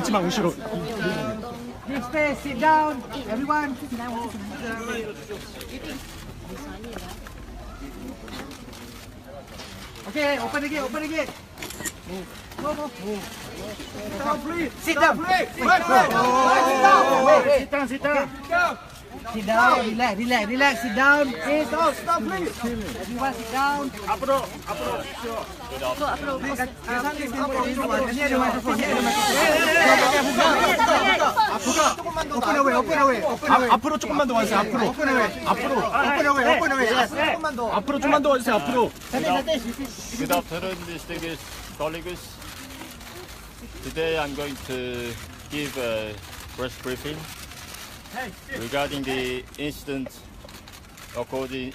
一番後ろ。 Big space, sit down, everyone. Okay, open the gate, open the gate. Go, go. Sit down, please. Sit down. Wait. Sit down, sit down. Sit down, relax, sit down. Sit down, stop, please. Everyone sit down. 앞으로. 앞으로 조금만 더 와주세요. 앞으로 좀만 더 와주세요. 앞으로. Good afternoon, distinguished colleagues. Today I'm going to give a press briefing regarding the incident occurred in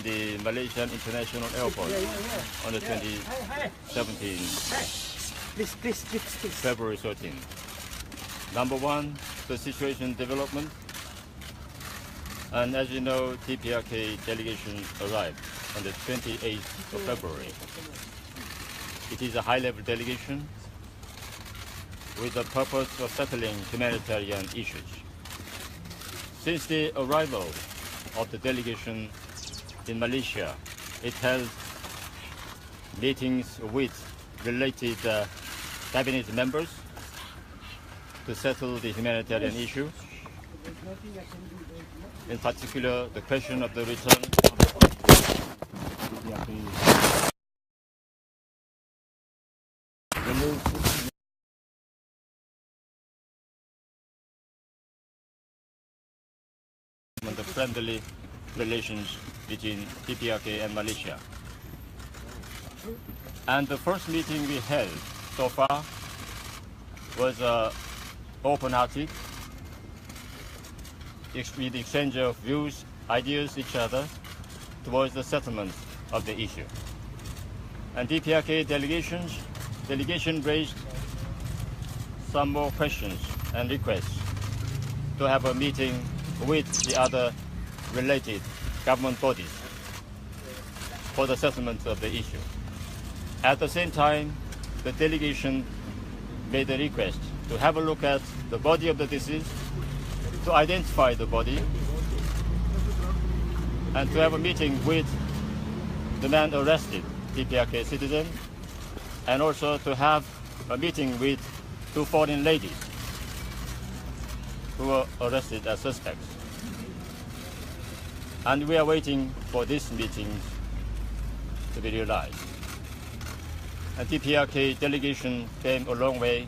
the Malaysian International Airport on the 2017 February 13. Number one, the situation development. And as you know, TPRK delegation arrived on the 28th of February. It is a high-level delegation with the purpose of settling humanitarian issues. Since the arrival of the delegation in Malaysia, it held meetings with related cabinet members to settle the humanitarian issue. In particular, the question of the return the friendly relations between TPRK and Malaysia. And the first meeting we held so far was open-hearted, with exchange of views, ideas each other towards the settlement of the issue. And TPRK delegation raised some more questions and requests to have a meeting with the other related government bodies for the settlement of the issue. At the same time, the delegation made a request to have a look at the body of the deceased, to identify the body, and to have a meeting with the man arrested, TPRK citizen, and also to have a meeting with two foreign ladies who were arrested as suspects. And we are waiting for this meeting to be realized. And TPRK delegation came a long way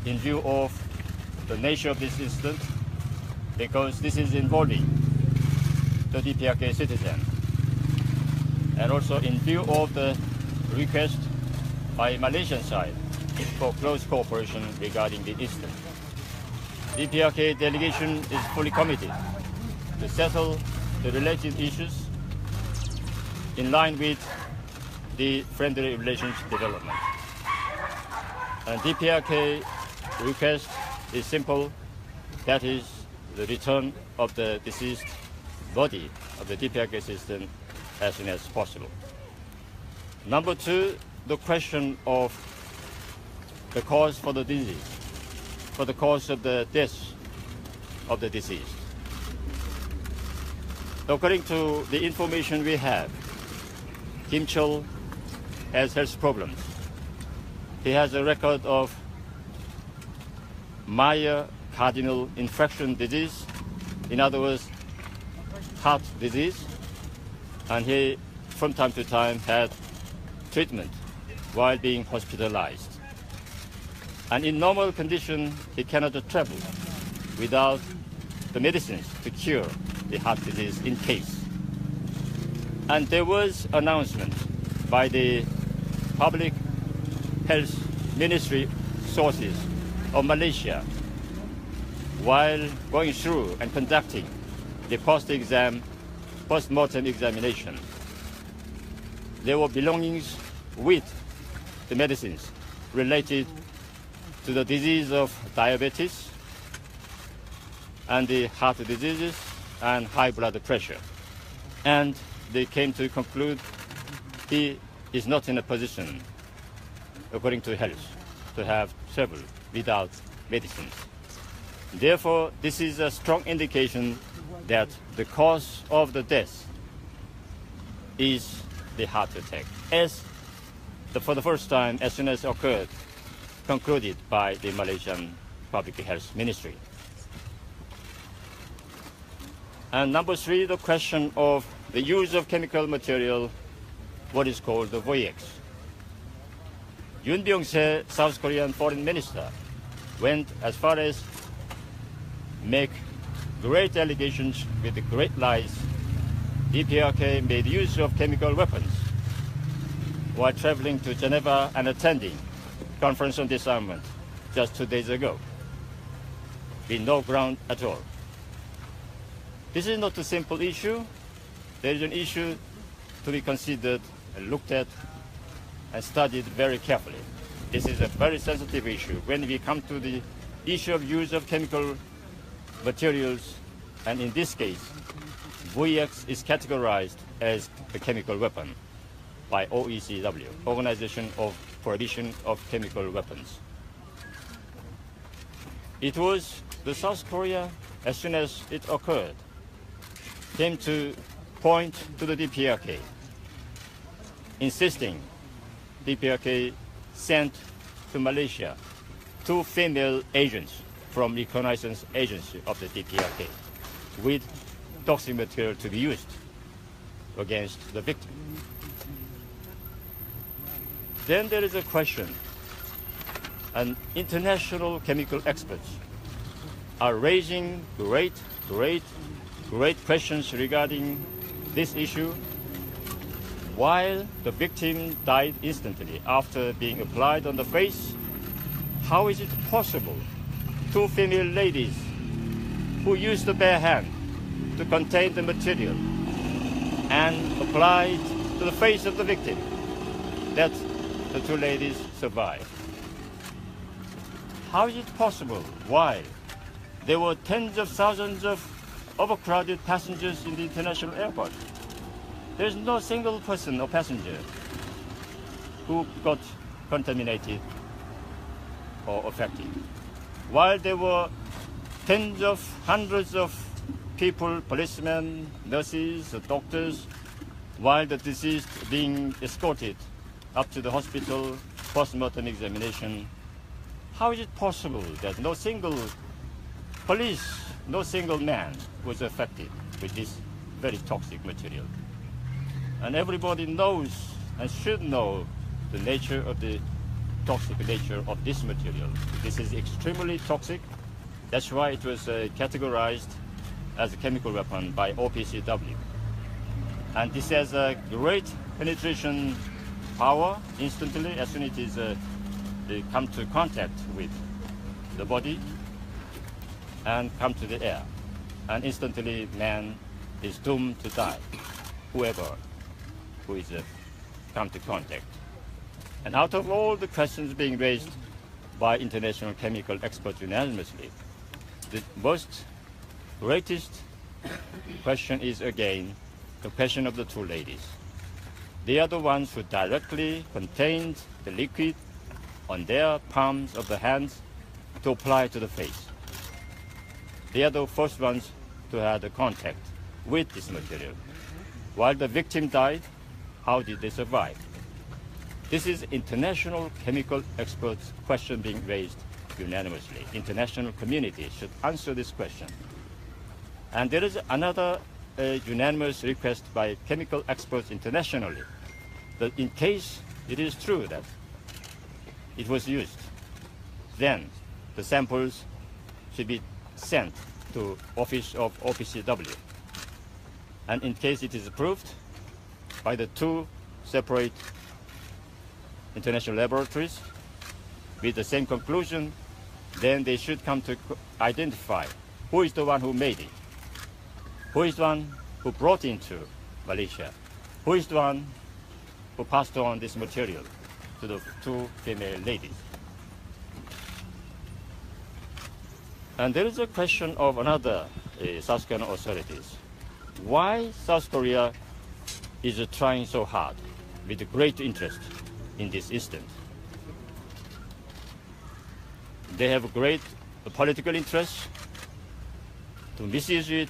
in view of the nature of this incident, because this is involving the TPRK citizen, and also in view of the request by Malaysian side for close cooperation regarding the incident. The TPRK delegation is fully committed to settle the related issues in line with the friendly relations development. And TPRK request is simple, that is the return of the deceased body of the TPRK system as soon as possible. Number two, the question of the cause for the disease, for the cause of the death of the deceased. According to the information we have, Kim Chol has health problems. He has a record of myocardial infarction disease, in other words, heart disease, and he from time to time had treatment while being hospitalized. And in normal condition, he cannot travel without the medicines to cure the heart disease in case. And there was announcement by the Public Health Ministry sources of Malaysia while going through and conducting the post-mortem examination. There were belongings with the medicines related to the disease of diabetes and the heart diseases and high blood pressure. And they came to conclude he is not in a position, according to health, to have travel without medicines. Therefore, this is a strong indication that the cause of the death is the heart attack, as for the first time, as soon as occurred, concluded by the Malaysian Public Health Ministry. And number three, the question of the use of chemical material, what is called the VOEX. Yoon Byung-se, South Korean foreign minister, went as far as make great allegations with great lies. DPRK made use of chemical weapons while traveling to Geneva and attending conference on disarmament just 2 days ago, with no ground at all. This is not a simple issue. There is an issue to be considered and looked at and studied very carefully. This is a very sensitive issue when we come to the issue of use of chemical materials, and in this case, VOEX is categorized as a chemical weapon by OECW, Organization of Prohibition of Chemical Weapons. It was the South Korea, as soon as it occurred, came to point to the DPRK, insisting DPRK sent to Malaysia 2 female agents from reconnaissance agency of the DPRK with toxic material to be used against the victim. Then there is a question, and international chemical experts are raising great questions regarding this issue. While the victim died instantly after being applied on the face, how is it possible 2 female ladies who used the bare hand to contain the material and applied to the face of the victim, that the 2 ladies survived? How is it possible? Why? There were tens of thousands of overcrowded passengers in the international airport. There's no single person or passenger who got contaminated or affected. While there were tens of hundreds of people, policemen, nurses, doctors, while the deceased being escorted up to the hospital, post-mortem examination, how is it possible that no single police, no single man was affected with this very toxic material? And everybody knows and should know the nature of the toxic nature of this material. This is extremely toxic. That's why it was categorized as a chemical weapon by OPCW. And this has a great penetration power instantly as soon as it is they come to contact with the body and come to the air. And instantly man is doomed to die, whoever who is come to contact. And out of all the questions being raised by international chemical experts unanimously, the most greatest question is again the question of the 2 ladies. They are the ones who directly contained the liquid on their palms of the hands to apply to the face. They are the first ones to have the contact with this material. While the victim died, how did they survive? This is international chemical experts' question being raised unanimously. International community should answer this question. And there is another unanimous request by chemical experts internationally, that in case it is true that it was used, then the samples should be sent to office of OPCW. And in case it is approved by the 2 separate international laboratories with the same conclusion, then they should come to identify who is the one who made it, who is the one who brought into Malaysia, who is the one who passed on this material to the 2 female ladies. And there is a question of another South Korean authorities. Why South Korea is trying so hard with great interest in this incident. They have great political interest to misuse it,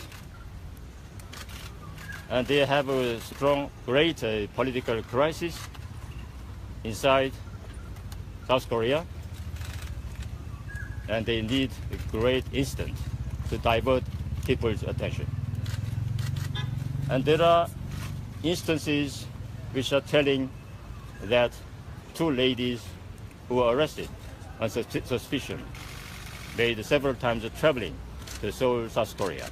and they have a strong, great political crisis inside South Korea, and they need a great incident to divert people's attention. And there are instances which are telling that 2 ladies who were arrested on suspicion made several times traveling to Seoul, South Korea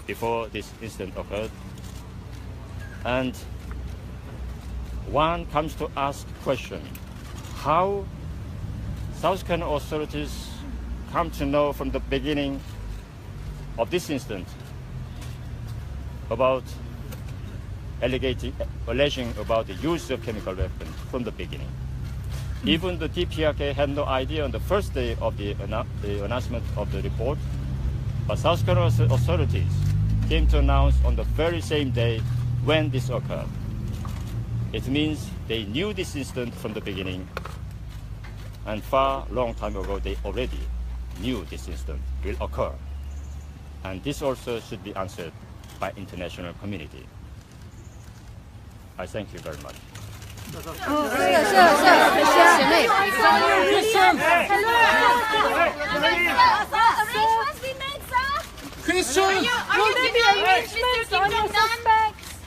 before this incident occurred. And one comes to ask the question, how South Korean authorities come to know from the beginning of this incident about alleging about the use of chemical weapons from the beginning. Even the DPRK had no idea on the first day of the announcement of the report, but South Korean authorities came to announce on the very same day when this occurred. It means they knew this incident from the beginning, and far long time ago they already knew this incident will occur. And this also should be answered by international community. I thank you very much. Christian, will there be arrangements on your suspects?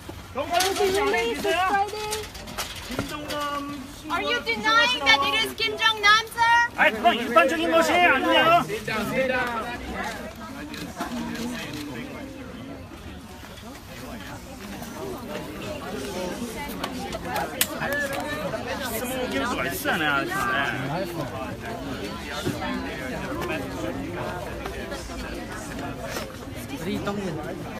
Are you denying that it is Kim Jong-nam, sir? 아, 그건 일반적인 것이 아니냐? Ri Tong Yin.